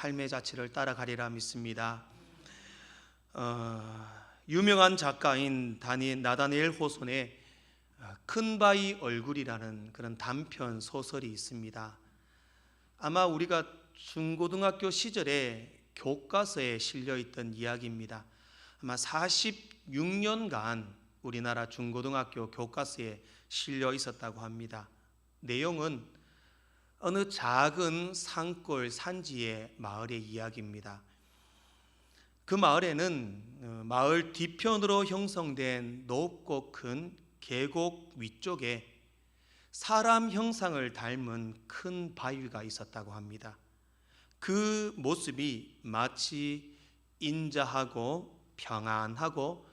삶의 자취를 따라가리라 믿습니다. 유명한 작가인 나다니엘 호손의 큰 바위 얼굴이라는 그런 단편 소설이 있습니다. 아마 우리가 중고등학교 시절에 교과서에 실려 있던 이야기입니다. 아마 46년간 우리나라 중고등학교 교과서에 실려 있었다고 합니다. 내용은 어느 작은 산골 산지의 마을의 이야기입니다. 그 마을에는 마을 뒤편으로 형성된 높고 큰 계곡 위쪽에 사람 형상을 닮은 큰 바위가 있었다고 합니다. 그 모습이 마치 인자하고 평안하고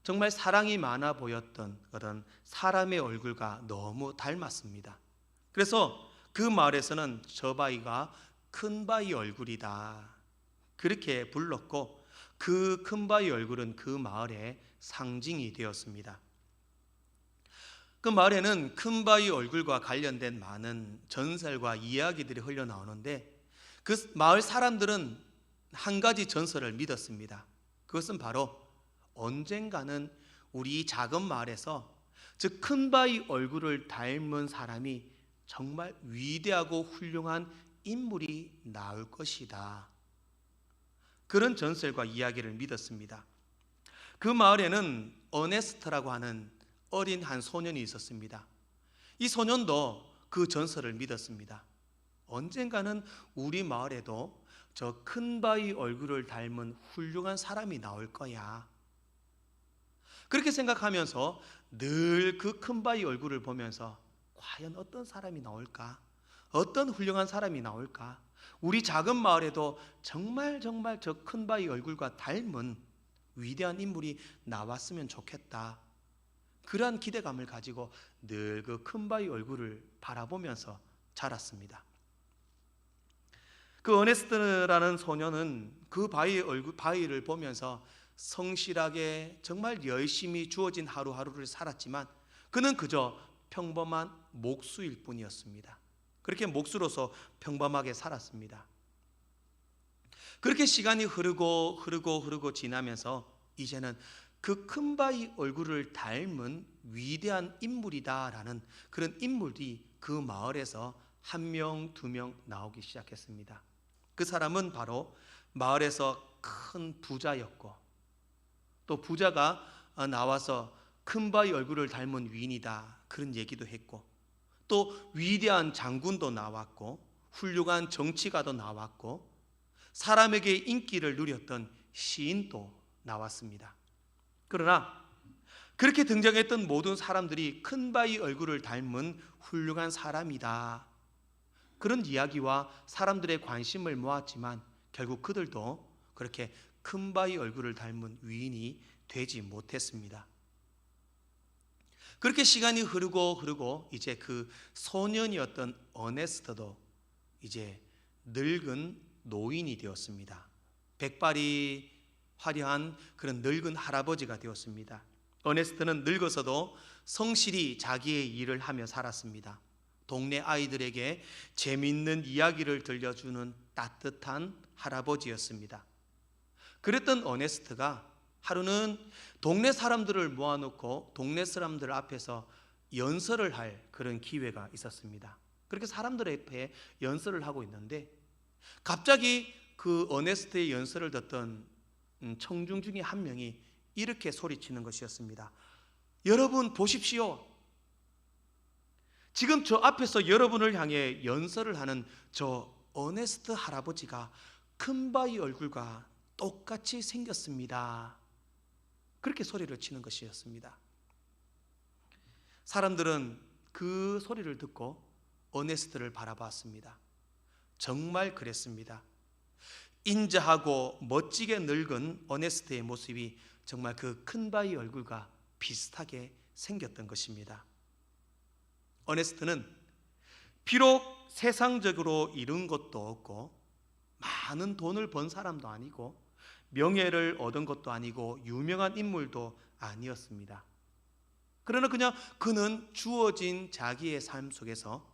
정말 사랑이 많아 보였던 그런 사람의 얼굴과 너무 닮았습니다. 그래서 그 마을에서는 저 바위가 큰 바위 얼굴이다 그렇게 불렀고, 그 큰 바위 얼굴은 그 마을의 상징이 되었습니다. 그 마을에는 큰 바위 얼굴과 관련된 많은 전설과 이야기들이 흘러나오는데, 그 마을 사람들은 한 가지 전설을 믿었습니다. 그것은 바로 언젠가는 우리 작은 마을에서 저 큰 바위 얼굴을 닮은 사람이 정말 위대하고 훌륭한 인물이 나올 것이다, 그런 전설과 이야기를 믿었습니다. 그 마을에는 어네스트라고 하는 어린 한 소년이 있었습니다. 이 소년도 그 전설을 믿었습니다. 언젠가는 우리 마을에도 저 큰 바위 얼굴을 닮은 훌륭한 사람이 나올 거야, 그렇게 생각하면서 늘 그 큰 바위 얼굴을 보면서 과연 어떤 사람이 나올까? 어떤 훌륭한 사람이 나올까? 우리 작은 마을에도 정말 저 큰 바위 얼굴과 닮은 위대한 인물이 나왔으면 좋겠다, 그러한 기대감을 가지고 늘 그 큰 바위 얼굴을 바라보면서 자랐습니다. 그 어네스트라는 소년은 그 바위를 보면서 성실하게 정말 열심히 주어진 하루하루를 살았지만 그는 그저 평범한 목수일 뿐이었습니다. 그렇게 목수로서 평범하게 살았습니다. 그렇게 시간이 흐르고 지나면서 이제는 그 큰 바위 얼굴을 닮은 위대한 인물이다라는 그런 인물이 그 마을에서 한 명, 두 명 나오기 시작했습니다. 그 사람은 바로 마을에서 큰 부자였고, 또 부자가 나와서 큰 바위 얼굴을 닮은 위인이다 그런 얘기도 했고, 또 위대한 장군도 나왔고, 훌륭한 정치가도 나왔고, 사람에게 인기를 누렸던 시인도 나왔습니다. 그러나 그렇게 등장했던 모든 사람들이 큰 바위 얼굴을 닮은 훌륭한 사람이다, 그런 이야기와 사람들의 관심을 모았지만 결국 그들도 그렇게 큰 바위 얼굴을 닮은 위인이 되지 못했습니다. 그렇게 시간이 흐르고 이제 그 소년이었던 어네스트도 이제 늙은 노인이 되었습니다. 백발이 화려한 그런 늙은 할아버지가 되었습니다. 어네스트는 늙어서도 성실히 자기의 일을 하며 살았습니다. 동네 아이들에게 재미있는 이야기를 들려주는 따뜻한 할아버지였습니다. 그랬던 어네스트가 하루는 동네 사람들을 모아놓고 동네 사람들 앞에서 연설을 할 그런 기회가 있었습니다. 그렇게 사람들 앞에 연설을 하고 있는데 갑자기 그 어네스트의 연설을 듣던 청중 중에 한 명이 이렇게 소리치는 것이었습니다. 여러분 보십시오. 지금 저 앞에서 여러분을 향해 연설을 하는 저 어네스트 할아버지가 큰 바위 얼굴과 똑같이 생겼습니다. 그렇게 소리를 치는 것이었습니다. 사람들은 그 소리를 듣고 어네스트를 바라봤습니다. 정말 그랬습니다. 인자하고 멋지게 늙은 어네스트의 모습이 정말 그 큰 바위 얼굴과 비슷하게 생겼던 것입니다. 어네스트는 비록 세상적으로 이룬 것도 없고 많은 돈을 번 사람도 아니고 명예를 얻은 것도 아니고 유명한 인물도 아니었습니다. 그러나 그냥 그는 주어진 자기의 삶 속에서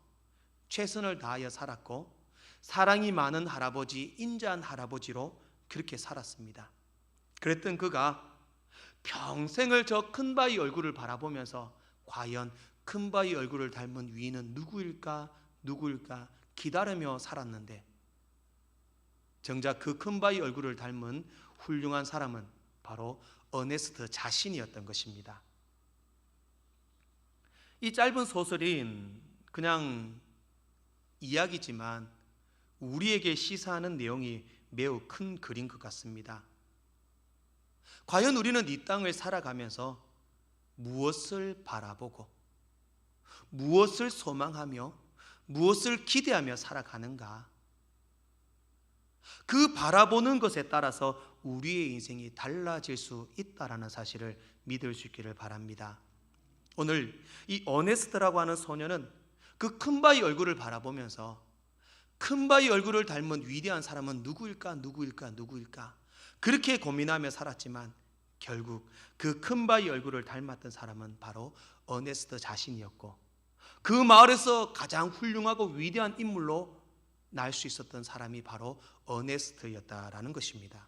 최선을 다하여 살았고 사랑이 많은 할아버지, 인자한 할아버지로 그렇게 살았습니다. 그랬던 그가 평생을 저 큰바위 얼굴을 바라보면서 과연 큰바위 얼굴을 닮은 위인은 누구일까 기다리며 살았는데, 정작 그 큰바위 얼굴을 닮은 훌륭한 사람은 바로 어네스트 자신이었던 것입니다. 이 짧은 소설인 그냥 이야기지만 우리에게 시사하는 내용이 매우 큰 글인 것 같습니다. 과연 우리는 이 땅을 살아가면서 무엇을 바라보고 무엇을 소망하며 무엇을 기대하며 살아가는가? 그 바라보는 것에 따라서 우리의 인생이 달라질 수 있다는 사실을 믿을 수 있기를 바랍니다. 오늘 이 어네스트라고 하는 소녀는 그 큰바위 얼굴을 바라보면서 큰바위 얼굴을 닮은 위대한 사람은 누구일까 그렇게 고민하며 살았지만 결국 그 큰바위 얼굴을 닮았던 사람은 바로 어네스트 자신이었고, 그 마을에서 가장 훌륭하고 위대한 인물로 날 수 있었던 사람이 바로 어네스트였다라는 것입니다.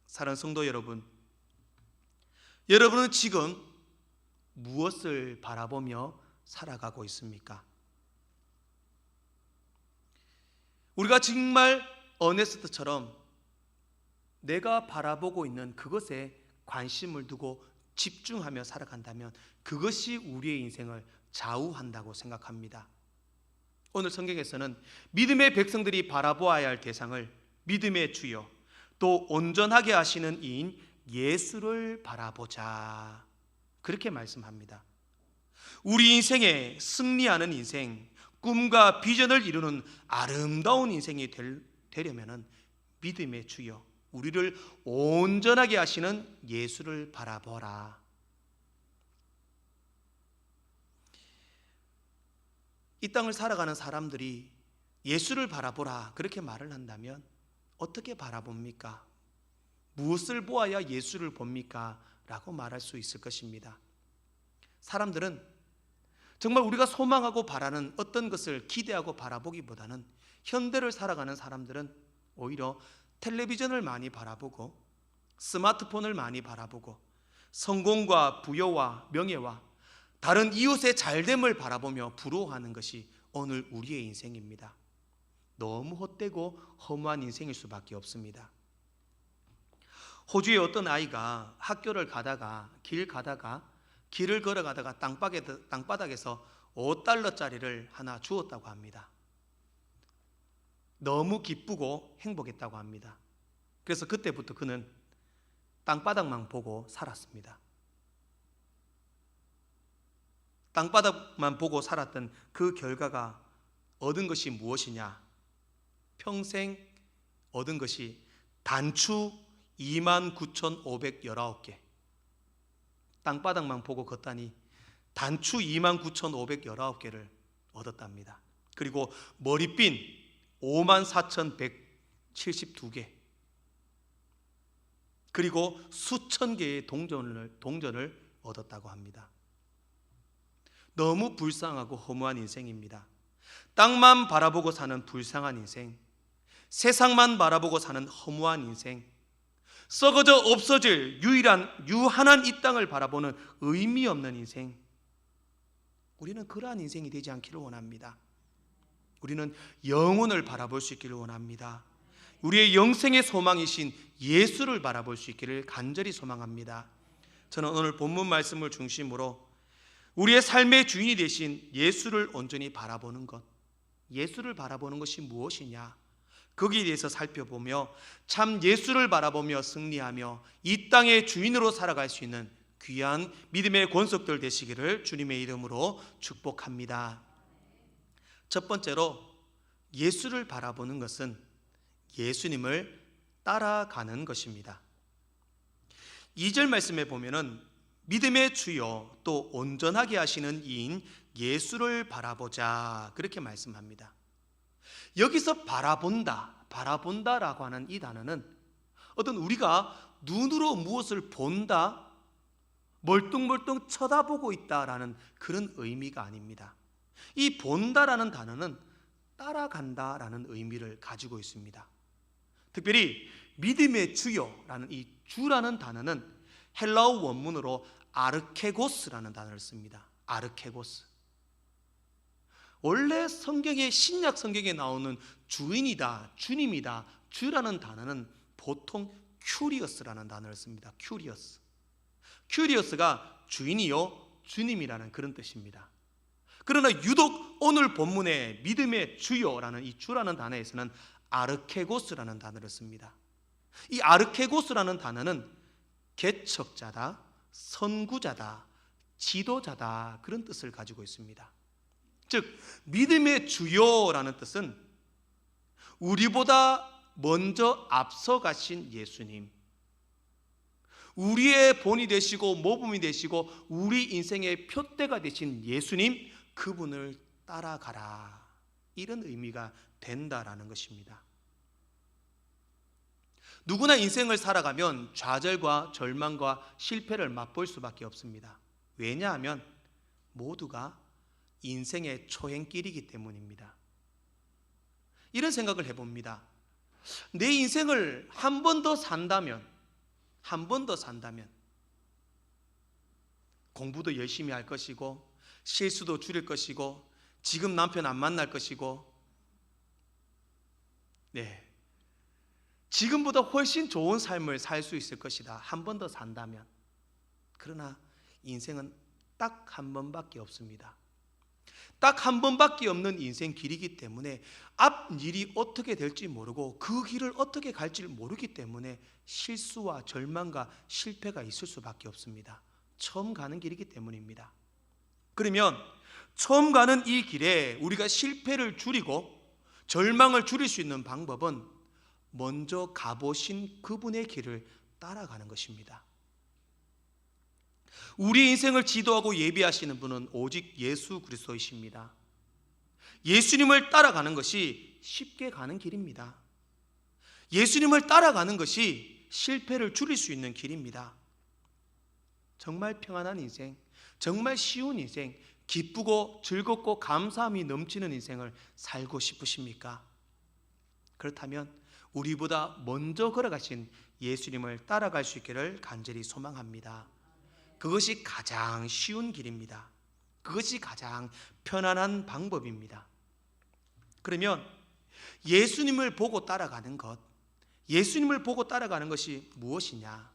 사랑하는 성도 여러분, 여러분은 지금 무엇을 바라보며 살아가고 있습니까? 우리가 정말 어네스트처럼 내가 바라보고 있는 그것에 관심을 두고 집중하며 살아간다면 그것이 우리의 인생을 좌우한다고 생각합니다. 오늘 성경에서는 믿음의 백성들이 바라보아야 할 대상을 믿음의 주요 또 온전하게 하시는 이인 예수를 바라보자, 그렇게 말씀합니다. 우리 인생에 승리하는 인생, 꿈과 비전을 이루는 아름다운 인생이 되려면 믿음의 주요 우리를 온전하게 하시는 예수를 바라보라. 이 땅을 살아가는 사람들이 예수를 바라보라 그렇게 말을 한다면 어떻게 바라봅니까? 무엇을 보아야 예수를 봅니까? 라고 말할 수 있을 것입니다. 사람들은 정말 우리가 소망하고 바라는 어떤 것을 기대하고 바라보기보다는, 현대를 살아가는 사람들은 오히려 텔레비전을 많이 바라보고 스마트폰을 많이 바라보고 성공과 부여와 명예와 다른 이웃의 잘됨을 바라보며 부러워하는 것이 오늘 우리의 인생입니다. 너무 헛되고 허무한 인생일 수밖에 없습니다. 호주의 어떤 아이가 학교를 가다가 길을 걸어가다가 땅바닥에서 5달러짜리를 하나 주었다고 합니다. 너무 기쁘고 행복했다고 합니다. 그래서 그때부터 그는 땅바닥만 보고 살았습니다. 땅바닥만 보고 살았던 그 결과가 얻은 것이 무엇이냐? 평생 얻은 것이 단추 29,519개. 땅바닥만 보고 걷다니 단추 29,519개를 얻었답니다. 그리고 머리핀 54,172개, 그리고 수천 개의 동전을 얻었다고 합니다. 너무 불쌍하고 허무한 인생입니다. 땅만 바라보고 사는 불쌍한 인생, 세상만 바라보고 사는 허무한 인생, 썩어져 없어질 유한한 이 땅을 바라보는 의미 없는 인생. 우리는 그러한 인생이 되지 않기를 원합니다. 우리는 영혼을 바라볼 수 있기를 원합니다. 우리의 영생의 소망이신 예수를 바라볼 수 있기를 간절히 소망합니다. 저는 오늘 본문 말씀을 중심으로 우리의 삶의 주인이 되신 예수를 온전히 바라보는 것, 예수를 바라보는 것이 무엇이냐, 거기에 대해서 살펴보며 참 예수를 바라보며 승리하며 이 땅의 주인으로 살아갈 수 있는 귀한 믿음의 권속들 되시기를 주님의 이름으로 축복합니다. 첫 번째로, 예수를 바라보는 것은 예수님을 따라가는 것입니다. 2절 말씀에 보면은 믿음의 주요 또 온전하게 하시는 이인 예수를 바라보자, 그렇게 말씀합니다. 여기서 바라본다라고 하는 이 단어는 어떤 우리가 눈으로 무엇을 본다, 멀뚱멀뚱 쳐다보고 있다라는 그런 의미가 아닙니다. 이 본다라는 단어는 따라간다라는 의미를 가지고 있습니다. 특별히 믿음의 주요라는 이 주라는 단어는 헬라어 원문으로 아르케고스라는 단어를 씁니다. 아르케고스. 원래 성경의 신약 성경에 나오는 주인이다, 주님이다, 주라는 단어는 보통 큐리어스라는 단어를 씁니다. 큐리어스. 큐리어스가 주인이요 주님이라는 그런 뜻입니다. 그러나 유독 오늘 본문의 믿음의 주요라는 이 주라는 단어에서는 아르케고스라는 단어를 씁니다. 이 아르케고스라는 단어는 개척자다, 선구자다, 지도자다 그런 뜻을 가지고 있습니다. 즉 믿음의 주요라는 뜻은 우리보다 먼저 앞서가신 예수님, 우리의 본이 되시고 모범이 되시고 우리 인생의 표대가 되신 예수님, 그분을 따라가라, 이런 의미가 된다라는 것입니다. 누구나 인생을 살아가면 좌절과 절망과 실패를 맛볼 수밖에 없습니다. 왜냐하면 모두가 인생의 초행길이기 때문입니다. 이런 생각을 해봅니다. 내 인생을 한 번 더 산다면 공부도 열심히 할 것이고 실수도 줄일 것이고 지금 남편 안 만날 것이고 지금보다 훨씬 좋은 삶을 살 수 있을 것이다, 한 번 더 산다면. 그러나 인생은 딱 한 번밖에 없습니다. 딱 한 번밖에 없는 인생 길이기 때문에 앞 일이 어떻게 될지 모르고 그 길을 어떻게 갈지 모르기 때문에 실수와 절망과 실패가 있을 수밖에 없습니다. 처음 가는 길이기 때문입니다. 그러면 처음 가는 이 길에 우리가 실패를 줄이고 절망을 줄일 수 있는 방법은 먼저 가보신 그분의 길을 따라가는 것입니다. 우리 인생을 지도하고 예비하시는 분은 오직 예수 그리스도이십니다. 예수님을 따라가는 것이 쉽게 가는 길입니다. 예수님을 따라가는 것이 실패를 줄일 수 있는 길입니다. 정말 평안한 인생, 정말 쉬운 인생, 기쁘고 즐겁고 감사함이 넘치는 인생을 살고 싶으십니까? 그렇다면 우리보다 먼저 걸어가신 예수님을 따라갈 수 있기를 간절히 소망합니다. 그것이 가장 쉬운 길입니다. 그것이 가장 편안한 방법입니다. 그러면 예수님을 보고 따라가는 것, 예수님을 보고 따라가는 것이 무엇이냐?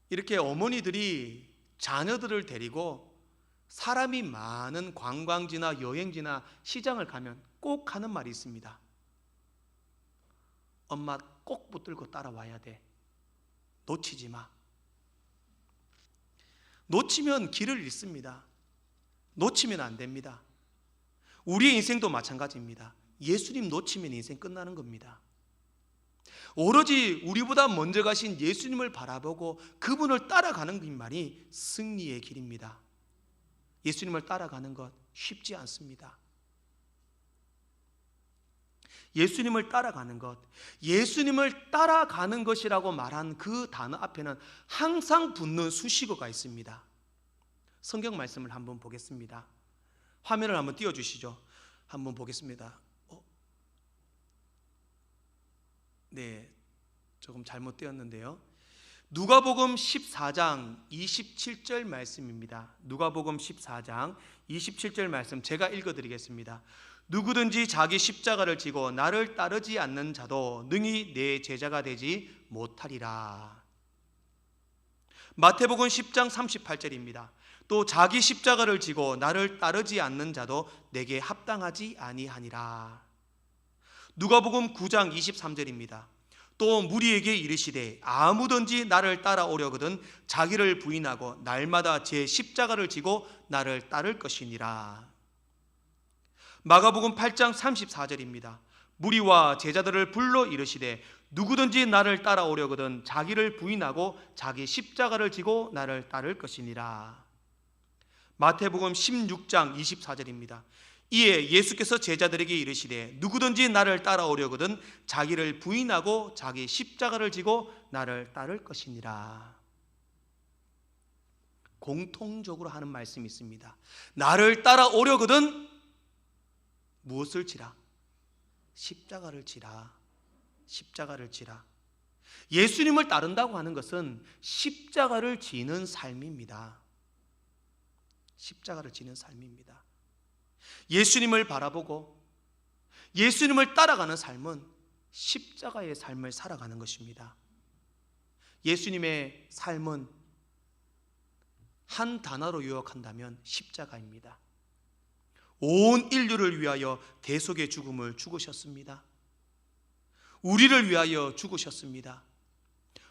이렇게 어머니들이 자녀들을 데리고 사람이 많은 관광지나 여행지나 시장을 가면 꼭 하는 말이 있습니다. 엄마 꼭 붙들고 따라와야 돼. 놓치지 마. 놓치면 길을 잃습니다. 놓치면 안 됩니다. 우리의 인생도 마찬가지입니다. 예수님 놓치면 인생 끝나는 겁니다. 오로지 우리보다 먼저 가신 예수님을 바라보고 그분을 따라가는 길만이 승리의 길입니다. 예수님을 따라가는 것 쉽지 않습니다. 예수님을 따라가는 것, 예수님을 따라가는 것이라고 말한 그 단어 앞에는 항상 붙는 수식어가 있습니다. 성경 말씀을 한번 보겠습니다. 화면을 한번 띄워주시죠. 한번 보겠습니다. 네, 조금 잘못 띄었는데요. 누가복음 14장 27절 말씀입니다. 누가복음 14장 27절 말씀 제가 읽어드리겠습니다. 누구든지 자기 십자가를 지고 나를 따르지 않는 자도 능히 내 제자가 되지 못하리라. 마태복음 10장 38절입니다. 또 자기 십자가를 지고 나를 따르지 않는 자도 내게 합당하지 아니하니라. 누가복음 9장 23절입니다. 또 무리에게 이르시되 아무든지 나를 따라오려거든 자기를 부인하고 날마다 제 십자가를 지고 나를 따를 것이니라. 마가복음 8장 34절입니다. 무리와 제자들을 불러 이르시되 누구든지 나를 따라오려거든 자기를 부인하고 자기 십자가를 지고 나를 따를 것이니라. 마태복음 16장 24절입니다. 이에 예수께서 제자들에게 이르시되 누구든지 나를 따라오려거든 자기를 부인하고 자기 십자가를 지고 나를 따를 것이니라. 공통적으로 하는 말씀이 있습니다. 나를 따라오려거든 무엇을 지라? 십자가를 지라. 십자가를 지라. 예수님을 따른다고 하는 것은 십자가를 지는 삶입니다. 십자가를 지는 삶입니다. 예수님을 바라보고 예수님을 따라가는 삶은 십자가의 삶을 살아가는 것입니다. 예수님의 삶은 한 단어로 요약한다면 십자가입니다. 온 인류를 위하여 대속의 죽음을 죽으셨습니다. 우리를 위하여 죽으셨습니다.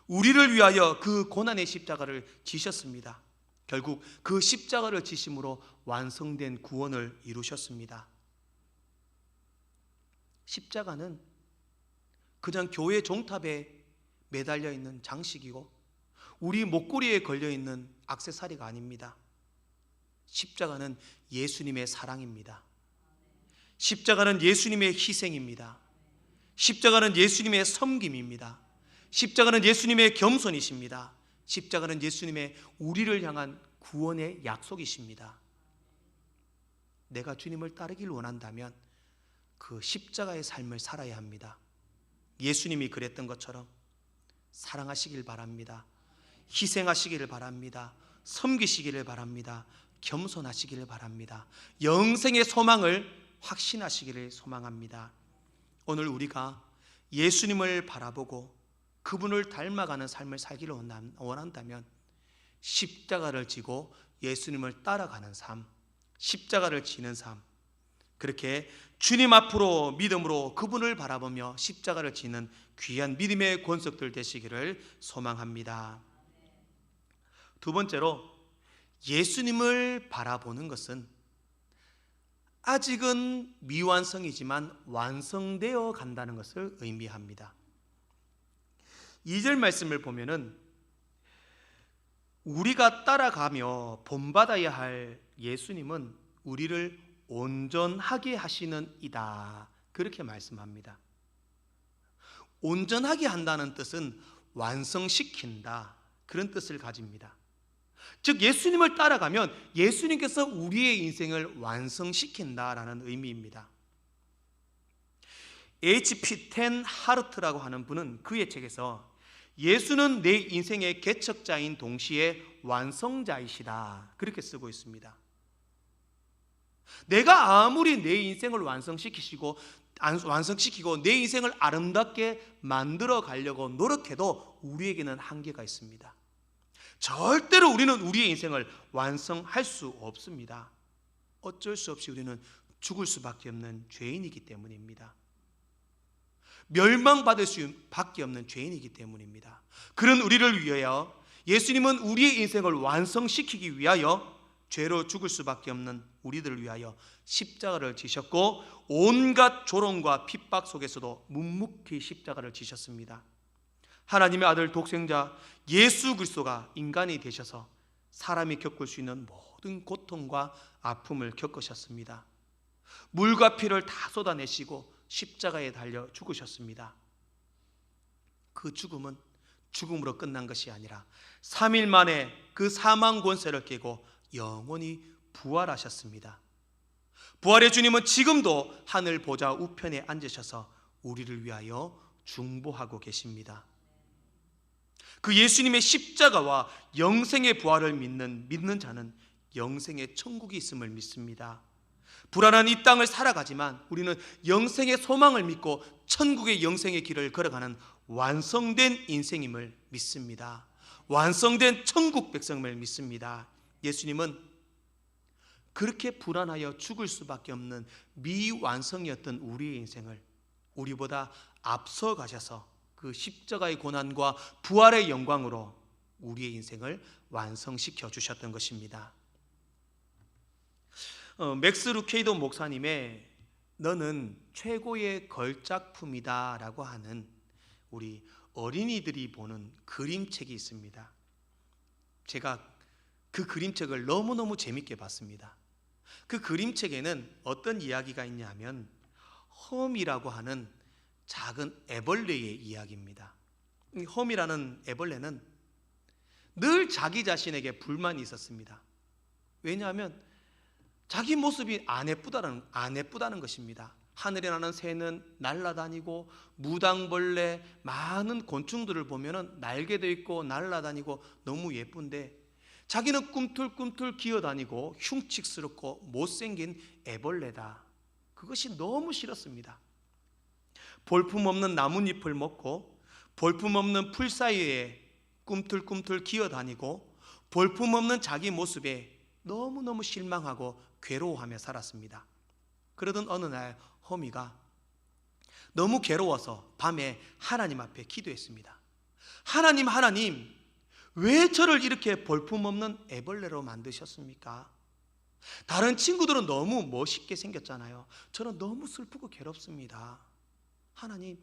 우리를 위하여 그 고난의 십자가를 지셨습니다. 결국 그 십자가를 지심으로 완성된 구원을 이루셨습니다. 십자가는 그냥 교회 종탑에 매달려 있는 장식이고 우리 목걸이에 걸려 있는 액세서리가 아닙니다. 십자가는 예수님의 사랑입니다. 십자가는 예수님의 희생입니다. 십자가는 예수님의 섬김입니다. 십자가는 예수님의 겸손이십니다. 십자가는 예수님의 우리를 향한 구원의 약속이십니다. 내가 주님을 따르길 원한다면 그 십자가의 삶을 살아야 합니다. 예수님이 그랬던 것처럼 사랑하시길 바랍니다. 희생하시기를 바랍니다. 섬기시기를 바랍니다. 겸손하시기를 바랍니다. 영생의 소망을 확신하시기를 소망합니다. 오늘 우리가 예수님을 바라보고 그분을 닮아가는 삶을 살기를 원한다면 십자가를 지고 예수님을 따라가는 삶, 십자가를 지는 삶, 그렇게 주님 앞으로 믿음으로 그분을 바라보며 십자가를 지는 귀한 믿음의 권속들 되시기를 소망합니다. 두 번째로 예수님을 바라보는 것은 아직은 미완성이지만 완성되어 간다는 것을 의미합니다. 2절 말씀을 보면은 우리가 따라가며 본받아야 할 예수님은 우리를 온전하게 하시는 이다, 그렇게 말씀합니다. 온전하게 한다는 뜻은 완성시킨다, 그런 뜻을 가집니다. 즉 예수님을 따라가면 예수님께서 우리의 인생을 완성시킨다라는 의미입니다. H.P. 텐 하르트라고 하는 분은 그의 책에서 예수는 내 인생의 개척자인 동시에 완성자이시다, 그렇게 쓰고 있습니다. 내가 아무리 내 인생을 완성시키고 내 인생을 아름답게 만들어 가려고 노력해도 우리에게는 한계가 있습니다. 절대로 우리는 우리의 인생을 완성할 수 없습니다. 어쩔 수 없이 우리는 죽을 수밖에 없는 죄인이기 때문입니다. 멸망받을 수밖에 없는 죄인이기 때문입니다. 그런 우리를 위하여 예수님은 우리의 인생을 완성시키기 위하여 죄로 죽을 수밖에 없는 우리들을 위하여 십자가를 지셨고 온갖 조롱과 핍박 속에서도 묵묵히 십자가를 지셨습니다. 하나님의 아들 독생자 예수 그리스도가 인간이 되셔서 사람이 겪을 수 있는 모든 고통과 아픔을 겪으셨습니다. 물과 피를 다 쏟아내시고 십자가에 달려 죽으셨습니다. 그 죽음은 죽음으로 끝난 것이 아니라 3일 만에 그 사망 권세를 깨고 영원히 부활하셨습니다. 부활의 주님은 지금도 하늘 보좌 우편에 앉으셔서 우리를 위하여 중보하고 계십니다. 그 예수님의 십자가와 영생의 부활을 믿는 자는 영생의 천국이 있음을 믿습니다. 불안한 이 땅을 살아가지만 우리는 영생의 소망을 믿고 천국의 영생의 길을 걸어가는 완성된 인생임을 믿습니다. 완성된 천국 백성임을 믿습니다. 예수님은 그렇게 불안하여 죽을 수밖에 없는 미완성이었던 우리의 인생을 우리보다 앞서 가셔서 그 십자가의 고난과 부활의 영광으로 우리의 인생을 완성시켜 주셨던 것입니다. 맥스 루케이도 목사님의 너는 최고의 걸작품이다 라고 하는 우리 어린이들이 보는 그림책이 있습니다. 제가 그 그림책을 너무너무 재밌게 봤습니다. 그 그림책에는 어떤 이야기가 있냐면 험이라고 하는 작은 애벌레의 이야기입니다. 험이라는 애벌레는 늘 자기 자신에게 불만이 있었습니다. 왜냐하면 자기 모습이 안 예쁘다는 것입니다. 하늘에 나는 새는 날아다니고 무당벌레 많은 곤충들을 보면은 날개도 있고 날아다니고 너무 예쁜데 자기는 꿈틀꿈틀 기어다니고 흉측스럽고 못생긴 애벌레다. 그것이 너무 싫었습니다. 볼품없는 나뭇잎을 먹고 볼품없는 풀 사이에 꿈틀꿈틀 기어다니고 볼품없는 자기 모습에 너무너무 실망하고 괴로워하며 살았습니다. 그러던 어느 날 호미가 너무 괴로워서 밤에 하나님 앞에 기도했습니다. 하나님, 왜 저를 이렇게 볼품없는 애벌레로 만드셨습니까? 다른 친구들은 너무 멋있게 생겼잖아요. 저는 너무 슬프고 괴롭습니다. 하나님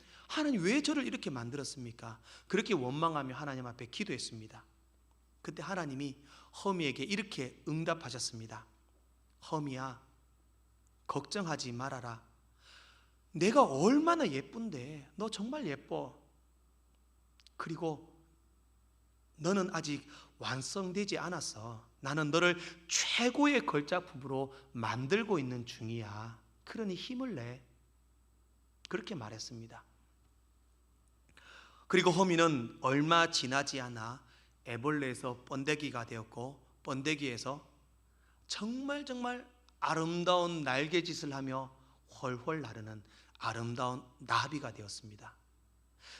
왜 저를 이렇게 만들었습니까? 그렇게 원망하며 하나님 앞에 기도했습니다. 그때 하나님이 허미에게 이렇게 응답하셨습니다. 허미야, 걱정하지 말아라. 내가 얼마나 예쁜데, 너 정말 예뻐. 그리고 너는 아직 완성되지 않았어. 나는 너를 최고의 걸작품으로 만들고 있는 중이야. 그러니 힘을 내. 그렇게 말했습니다. 그리고 호미는 얼마 지나지 않아 애벌레에서 번데기가 되었고, 번데기에서 정말 아름다운 날개짓을 하며 훨훨 나르는 아름다운 나비가 되었습니다.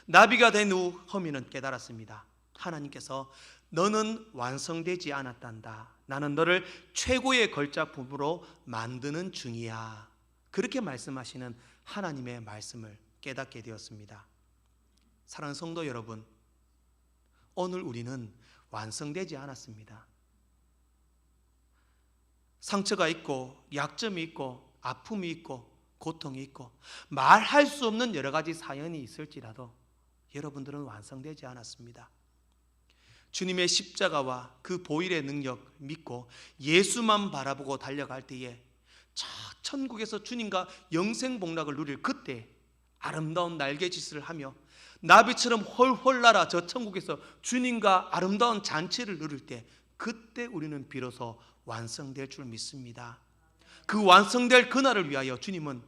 나비가 된 후 허미는 깨달았습니다. 하나님께서 너는 완성되지 않았단다. 나는 너를 최고의 걸작품으로 만드는 중이야. 그렇게 말씀하시는 하나님의 말씀을 깨닫게 되었습니다. 사랑하는 성도 여러분, 오늘 우리는 완성되지 않았습니다. 상처가 있고 약점이 있고 아픔이 있고 고통이 있고 말할 수 없는 여러 가지 사연이 있을지라도 여러분들은 완성되지 않았습니다. 주님의 십자가와 그 보혈의 능력 믿고 예수만 바라보고 달려갈 때에 저 천국에서 주님과 영생복락을 누릴 그때 아름다운 날개짓을 하며 나비처럼 훨훨 날아 저 천국에서 주님과 아름다운 잔치를 누릴 때 그때 우리는 비로소 완성될 줄 믿습니다. 그 완성될 그날을 위하여 주님은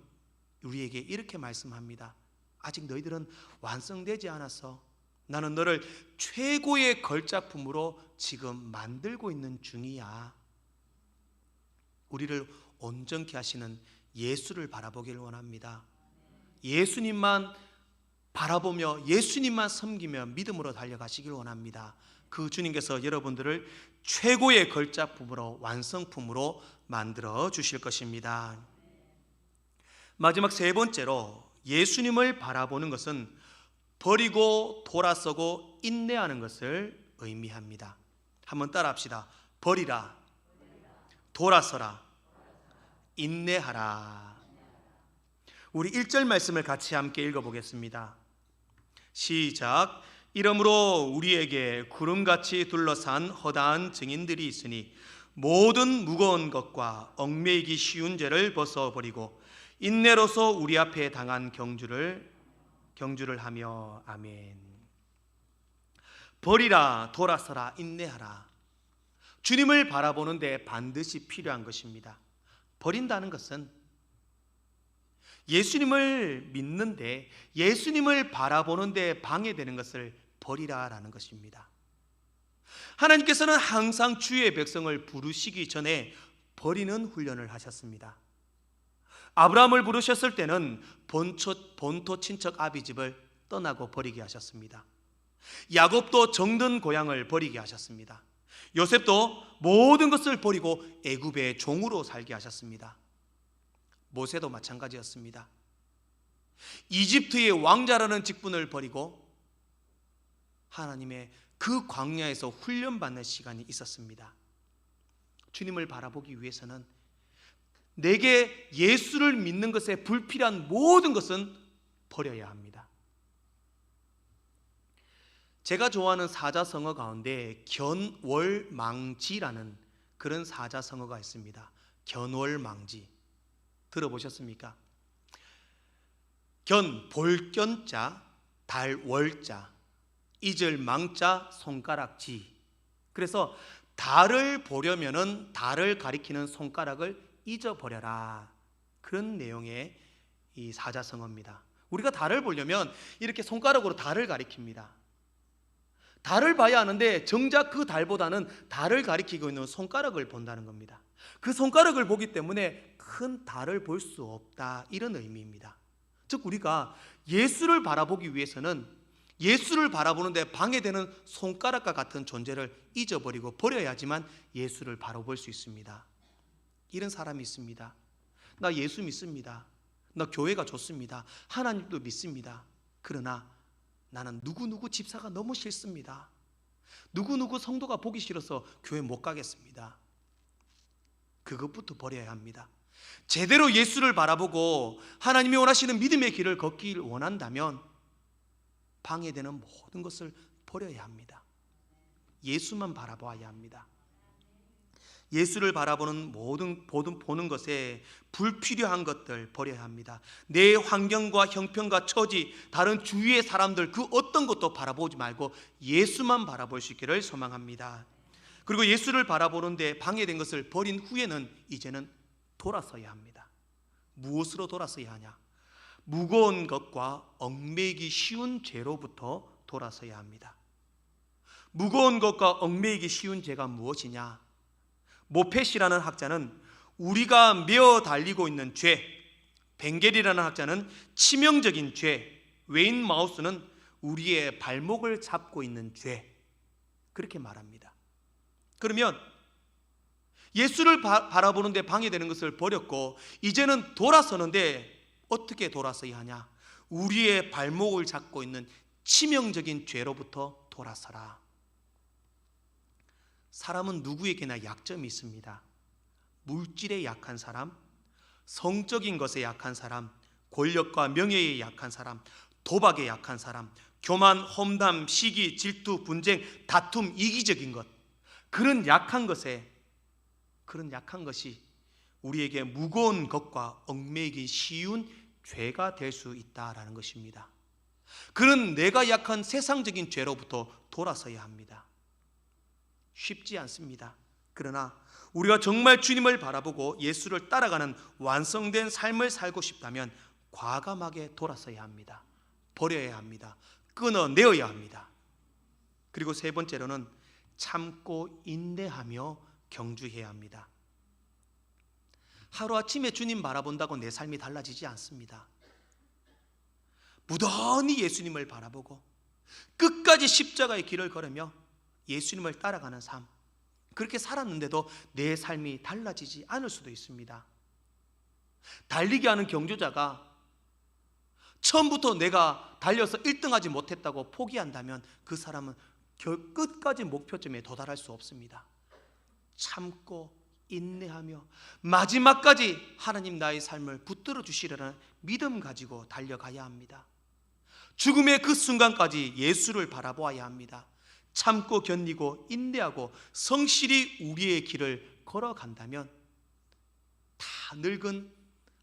우리에게 이렇게 말씀합니다. 아직 너희들은 완성되지 않았어. 나는 너를 최고의 걸작품으로 지금 만들고 있는 중이야. 우리를 온전케 하시는 예수를 바라보기를 원합니다. 예수님만 바라보며 예수님만 섬기며 믿음으로 달려가시길 원합니다. 그 주님께서 여러분들을 최고의 걸작품으로 완성품으로 만들어 주실 것입니다. 마지막 세 번째로 예수님을 바라보는 것은 버리고 돌아서고 인내하는 것을 의미합니다. 한번 따라합시다. 버리라, 돌아서라, 인내하라. 우리 1절 말씀을 같이 함께 읽어보겠습니다. 시작. 이러므로 우리에게 구름같이 둘러싼 허다한 증인들이 있으니 모든 무거운 것과 얽매이기 쉬운 죄를 벗어버리고 인내로서 우리 앞에 당한 경주를 하며. 아멘. 버리라, 돌아서라, 인내하라. 주님을 바라보는데 반드시 필요한 것입니다. 버린다는 것은 예수님을 믿는데 예수님을 바라보는데 방해되는 것을 버리라라는 것입니다. 하나님께서는 항상 주의 백성을 부르시기 전에 버리는 훈련을 하셨습니다. 아브라함을 부르셨을 때는 본토 친척 아비집을 떠나고 버리게 하셨습니다. 야곱도 정든 고향을 버리게 하셨습니다. 요셉도 모든 것을 버리고 애굽의 종으로 살게 하셨습니다. 모세도 마찬가지였습니다. 이집트의 왕자라는 직분을 버리고 하나님의 그 광야에서 훈련받는 시간이 있었습니다. 주님을 바라보기 위해서는 내게 예수를 믿는 것에 불필요한 모든 것은 버려야 합니다. 제가 좋아하는 사자성어 가운데 견월망지라는 그런 사자성어가 있습니다. 견월망지 들어보셨습니까? 견, 볼견자, 달월자, 잊을 망자, 손가락지. 그래서 달을 보려면은 달을 가리키는 손가락을 잊어버려라. 그런 내용의 이 사자성어입니다. 우리가 달을 보려면 이렇게 손가락으로 달을 가리킵니다. 달을 봐야 하는데 정작 그 달보다는 달을 가리키고 있는 손가락을 본다는 겁니다. 그 손가락을 보기 때문에 큰 달을 볼 수 없다, 이런 의미입니다. 즉 우리가 예수를 바라보기 위해서는 예수를 바라보는데 방해되는 손가락과 같은 존재를 잊어버리고 버려야지만 예수를 바라볼 수 있습니다. 이런 사람이 있습니다. 나 예수 믿습니다. 나 교회가 좋습니다. 하나님도 믿습니다. 그러나 나는 누구누구 집사가 너무 싫습니다. 누구누구 성도가 보기 싫어서 교회 못 가겠습니다. 그것부터 버려야 합니다. 제대로 예수를 바라보고 하나님이 원하시는 믿음의 길을 걷길 원한다면 방해되는 모든 것을 버려야 합니다. 예수만 바라봐야 합니다. 예수를 바라보는 모든 보는 것에 불필요한 것들 버려야 합니다. 내 환경과 형편과 처지, 다른 주위의 사람들 그 어떤 것도 바라보지 말고 예수만 바라볼 수 있기를 소망합니다. 그리고 예수를 바라보는데 방해된 것을 버린 후에는 이제는 돌아서야 합니다. 무엇으로 돌아서야 하냐? 무거운 것과 얽매이기 쉬운 죄로부터 돌아서야 합니다. 무거운 것과 얽매이기 쉬운 죄가 무엇이냐? 모펫이라는 학자는 우리가 메어 달리고 있는 죄, 벵겔이라는 학자는 치명적인 죄, 웨인 마우스는 우리의 발목을 잡고 있는 죄, 그렇게 말합니다. 그러면 예수를 바라보는데 방해되는 것을 버렸고 이제는 돌아서는데 어떻게 돌아서야 하냐? 우리의 발목을 잡고 있는 치명적인 죄로부터 돌아서라. 사람은 누구에게나 약점이 있습니다. 물질에 약한 사람, 성적인 것에 약한 사람, 권력과 명예에 약한 사람, 도박에 약한 사람, 교만, 험담, 시기, 질투, 분쟁, 다툼, 이기적인 것, 그런 약한 것이 우리에게 무거운 것과 얽매이기 쉬운 죄가 될 수 있다라는 것입니다. 그런 내가 약한 세상적인 죄로부터 돌아서야 합니다. 쉽지 않습니다. 그러나 우리가 정말 주님을 바라보고 예수를 따라가는 완성된 삶을 살고 싶다면 과감하게 돌아서야 합니다. 버려야 합니다. 끊어내어야 합니다. 그리고 세 번째로는 참고 인내하며 경주해야 합니다. 하루아침에 주님 바라본다고 내 삶이 달라지지 않습니다. 무던히 예수님을 바라보고 끝까지 십자가의 길을 걸으며 예수님을 따라가는 삶, 그렇게 살았는데도 내 삶이 달라지지 않을 수도 있습니다. 달리기 하는 경주자가 처음부터 내가 달려서 1등하지 못했다고 포기한다면 그 사람은 끝까지 목표점에 도달할 수 없습니다. 참고 인내하며 마지막까지 하나님 나의 삶을 붙들어 주시려는 믿음 가지고 달려가야 합니다. 죽음의 그 순간까지 예수를 바라보아야 합니다. 참고 견디고 인내하고 성실히 우리의 길을 걸어간다면 다 늙은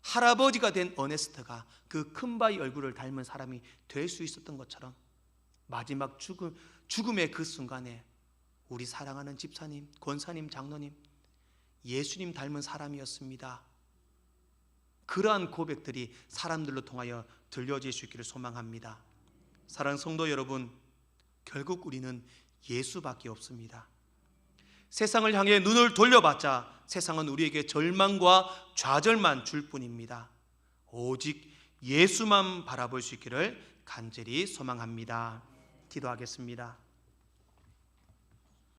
할아버지가 된 어네스트가 그 큰 바위 얼굴을 닮은 사람이 될 수 있었던 것처럼 마지막 죽음의 그 순간에 우리 사랑하는 집사님, 권사님, 장로님, 예수님 닮은 사람이었습니다. 그러한 고백들이 사람들로 통하여 들려질 수 있기를 소망합니다. 사랑하는 성도 여러분, 결국 우리는 예수밖에 없습니다. 세상을 향해 눈을 돌려봤자 세상은 우리에게 절망과 좌절만 줄 뿐입니다. 오직 예수만 바라볼 수 있기를 간절히 소망합니다. 기도하겠습니다.